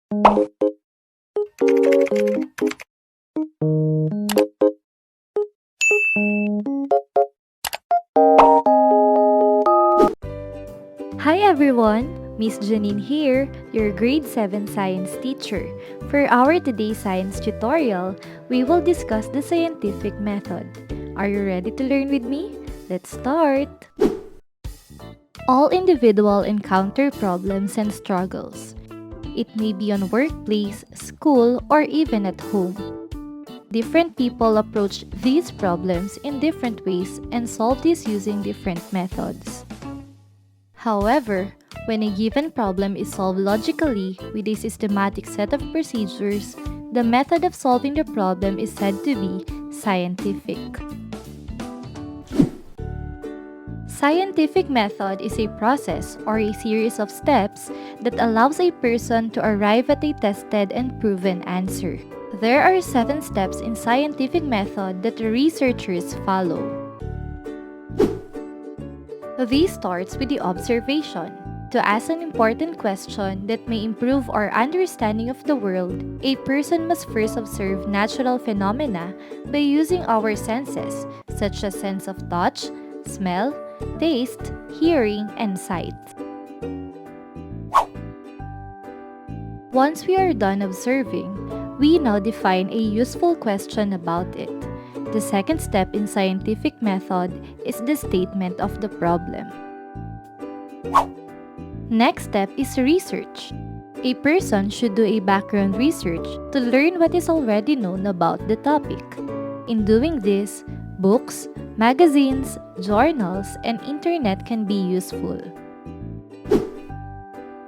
Hi everyone! Miss Janine here, your grade 7 science teacher. For our today's science tutorial, we will discuss the scientific method. Are you ready to learn with me? Let's start! All individuals encounter problems and struggles. It may be on workplace, school, or even at home. Different people approach these problems in different ways and solve these using different methods. However, when a given problem is solved logically with a systematic set of procedures, the method of solving the problem is said to be scientific. Scientific method is a process or a series of steps that allows a person to arrive at a tested and proven answer. There are 7 steps in scientific method that the researchers follow. This starts with the observation. To ask an important question that may improve our understanding of the world, a person must first observe natural phenomena by using our senses, such as sense of touch, smell, taste, hearing, and sight. Once we are done observing, we now define a useful question about it. The second step in scientific method is the statement of the problem. Next step is research. A person should do a background research to learn what is already known about the topic. In doing this, books, magazines, journals, and internet can be useful.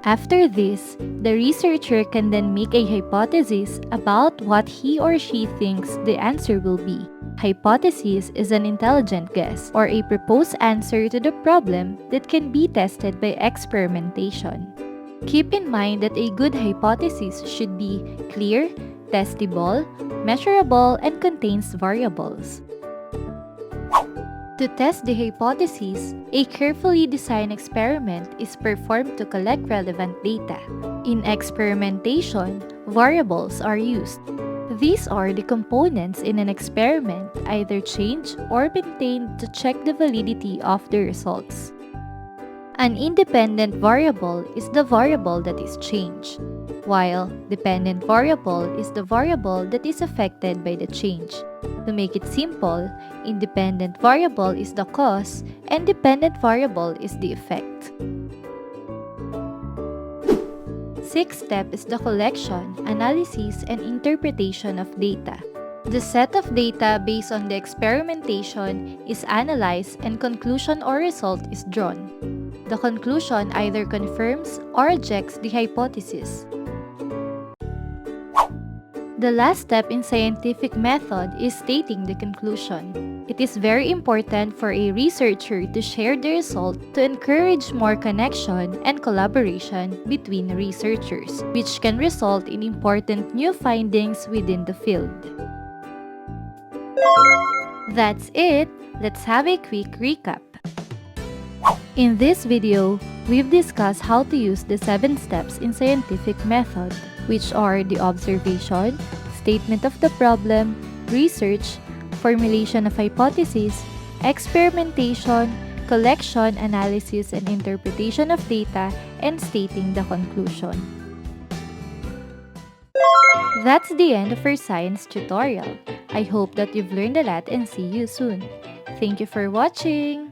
After this, the researcher can then make a hypothesis about what he or she thinks the answer will be. Hypothesis is an intelligent guess or a proposed answer to the problem that can be tested by experimentation. Keep in mind that a good hypothesis should be clear, testable, measurable, and contains variables. To test the hypothesis, a carefully designed experiment is performed to collect relevant data. In experimentation, variables are used. These are the components in an experiment either changed or maintained to check the validity of the results. An independent variable is the variable that is changed, while dependent variable is the variable that is affected by the change. To make it simple, independent variable is the cause and dependent variable is the effect. Sixth step is the collection, analysis, and interpretation of data. The set of data based on the experimentation is analyzed and conclusion or result is drawn. The conclusion either confirms or rejects the hypothesis. The last step in scientific method is stating the conclusion. It is very important for a researcher to share the result to encourage more connection and collaboration between researchers, which can result in important new findings within the field. That's it! Let's have a quick recap. In this video, we've discussed how to use the 7 steps in scientific method, which are the observation, statement of the problem, research, formulation of hypothesis, experimentation, collection, analysis, and interpretation of data, and stating the conclusion. That's the end of our science tutorial. I hope that you've learned a lot and see you soon. Thank you for watching!